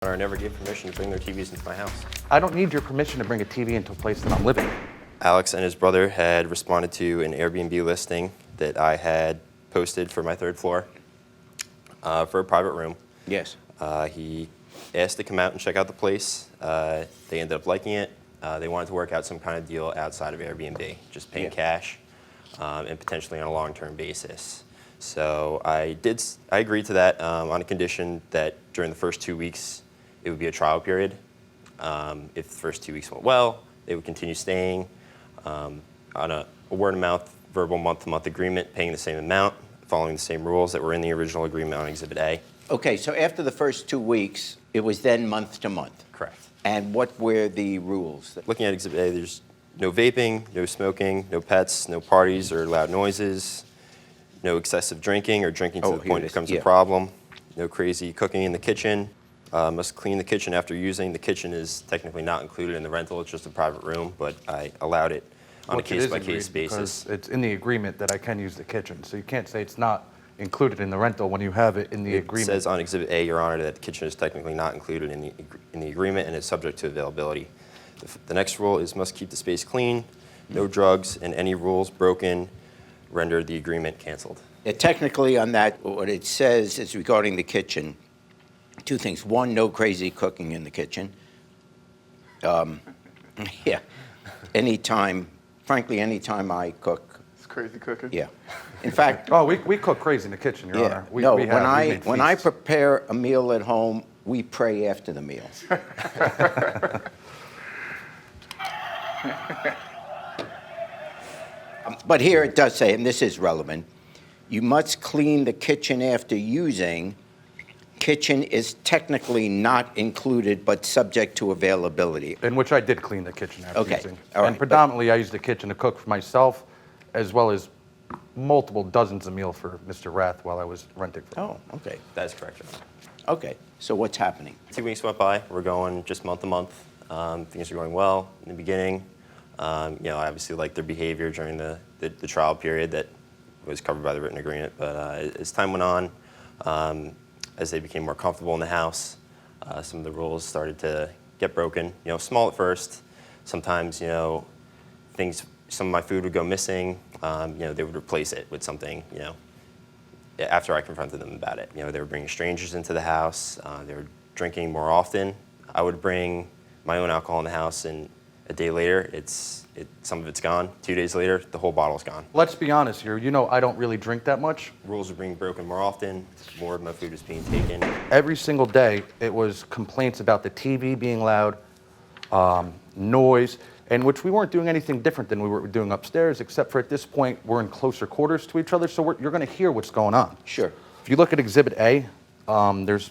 I never gave permission to bring their TVs into my house. I don't need your permission to bring a TV into a place that I'm living. Alex and his brother had responded to an Airbnb listing that I had posted for my third floor for a private room. Yes. He asked to come out and check out the place. They ended up liking it. They wanted to work out some kind of deal outside of Airbnb, just paying cash and potentially on a long-term basis. So I agreed to that on a condition that during the first 2 weeks, it would be a trial period. If the first 2 weeks went well, they would continue staying on a word-of-mouth, verbal month-to-month agreement, paying the same amount, following the same rules that were in the original agreement on Exhibit A. Okay, so after the first 2 weeks, it was then month to month. Correct. And what were the rules? Looking at Exhibit A, there's no vaping, no smoking, no pets, no parties or loud noises, no excessive drinking or drinking to the point it becomes a problem, no crazy cooking in the kitchen. Must clean the kitchen after using. The kitchen is technically not included in the rental. It's just a private room, but I allowed it on a case-by-case basis. It's in the agreement that I can use the kitchen, so you can't say it's not included in the rental when you have it in the agreement. It says on Exhibit A, Your Honor, that the kitchen is technically not included in the agreement and is subject to availability. The next rule is must keep the space clean, no drugs, and any rules broken render the agreement canceled. Technically on that, what it says is regarding the kitchen, two things. One, no crazy cooking in the kitchen. Frankly, anytime I cook. It's crazy cooking? Yeah. In fact. Oh, we cook crazy in the kitchen, Your Honor. When I prepare a meal at home, we pray after the meal. But here it does say, and this is relevant, you must clean the kitchen after using. Kitchen is technically not included, but subject to availability. In which I did clean the kitchen after using. All right, and predominantly I used the kitchen to cook for myself, as well as multiple dozens of meals for Mr. Rath while I was renting for him. Oh, okay. That is correct, Your Honor. Okay, so what's happening? 2 weeks went by. We're going just month to month. Things are going well in the beginning. I obviously liked their behavior during the trial period that was covered by the written agreement. But as time went on, as they became more comfortable in the house, some of the rules started to get broken. Small at first. Sometimes, some of my food would go missing. They would replace it with something, after I confronted them about it. They were bringing strangers into the house. They were drinking more often. I would bring my own alcohol in the house, and a day later, some of it's gone. 2 days later, the whole bottle's gone. Let's be honest here. I don't really drink that much. Rules are being broken more often. More of my food is being taken. Every single day, it was complaints about the TV being loud, noise, and which we weren't doing anything different than we were doing upstairs, except for at this point, we're in closer quarters to each other, so you're going to hear what's going on. Sure. If you look at Exhibit A, there's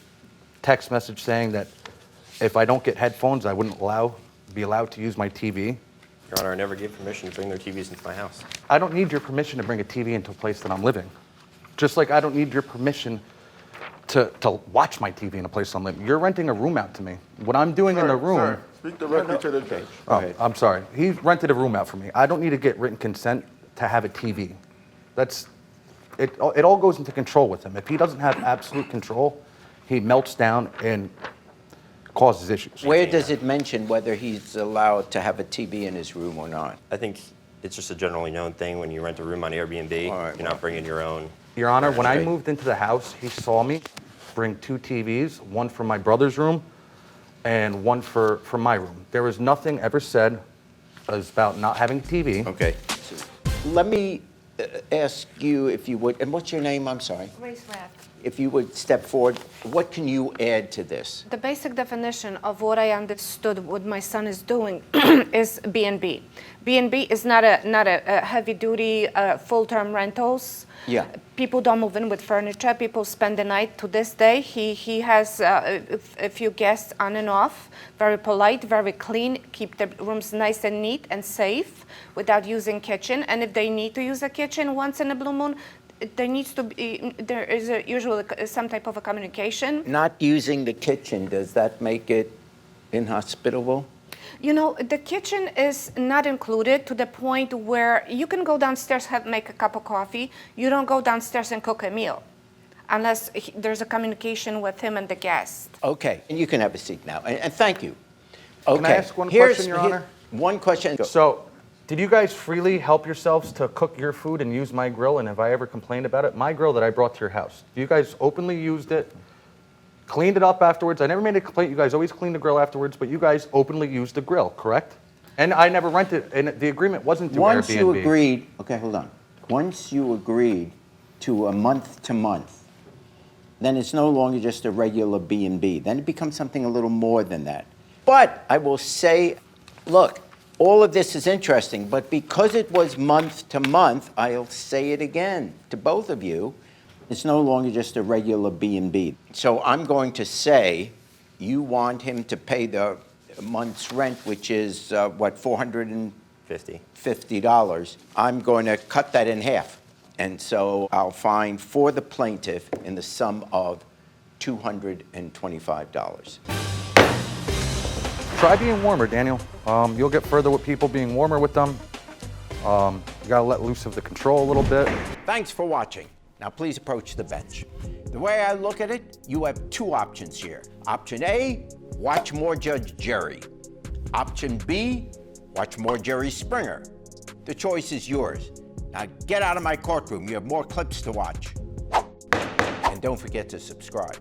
text message saying that if I don't get headphones, I wouldn't be allowed to use my TV. Your Honor, I never gave permission to bring their TVs into my house. I don't need your permission to bring a TV into a place that I'm living. Just like I don't need your permission to watch my TV in a place I'm living. You're renting a room out to me. What I'm doing in the room... Sir, speak directly to the judge. Oh, I'm sorry. He rented a room out for me. I don't need to get written consent to have a TV. It all goes into control with him. If he doesn't have absolute control, he melts down and causes issues. Where does it mention whether he's allowed to have a TV in his room or not? I think it's just a generally known thing when you rent a room on Airbnb. You're not bringing your own. Your Honor, when I moved into the house, he saw me bring 2 TVs, one for my brother's room and one for my room. There was nothing ever said about not having a TV. Okay. So let me ask you if you would, and what's your name? I'm sorry. Grace Rath. If you would step forward, what can you add to this? The basic definition of what I understood what my son is doing is B&B. B&B is not a heavy-duty, full-term rentals. Yeah. People don't move in with furniture. People spend the night. To this day, he has a few guests on and off. Very polite, very clean. Keep the rooms nice and neat and safe without using kitchen. And if they need to use a kitchen once in a blue moon, there is usually some type of a communication. Not using the kitchen, does that make it inhospitable? The kitchen is not included to the point where you can go downstairs and make a cup of coffee. You don't go downstairs and cook a meal. unless there's a communication with him and the guest. Okay, and you can have a seat now, and thank you. Okay. Can I ask one question, Your Honor? One question. So, did you guys freely help yourselves to cook your food and use my grill, and have I ever complained about it? My grill that I brought to your house. You guys openly used it, cleaned it up afterwards. I never made a complaint. You guys always cleaned the grill afterwards, but you guys openly used the grill, correct? And I never rented, and the agreement wasn't through Once Airbnb. you agreed, okay, hold on. Once you agreed to a month-to-month, then it's no longer just a regular B&B. Then it becomes something a little more than that. But I will say, look, all of this is interesting, but because it was month-to-month, I'll say it again to both of you, it's no longer just a regular B&B. So I'm going to say you want him to pay the month's rent, which is, what, $450? 50. I'm going to cut that in half. And so I'll fine for the plaintiff in the sum of $225. Try being warmer, Daniel. You'll get further with people being warmer with them. You gotta let loose of the control a little bit. Thanks for watching. Now please approach the bench. The way I look at it, you have two options here. Option A, watch more Judge Jerry. Option B, watch more Jerry Springer. The choice is yours. Now get out of my courtroom. You have more clips to watch. And don't forget to subscribe.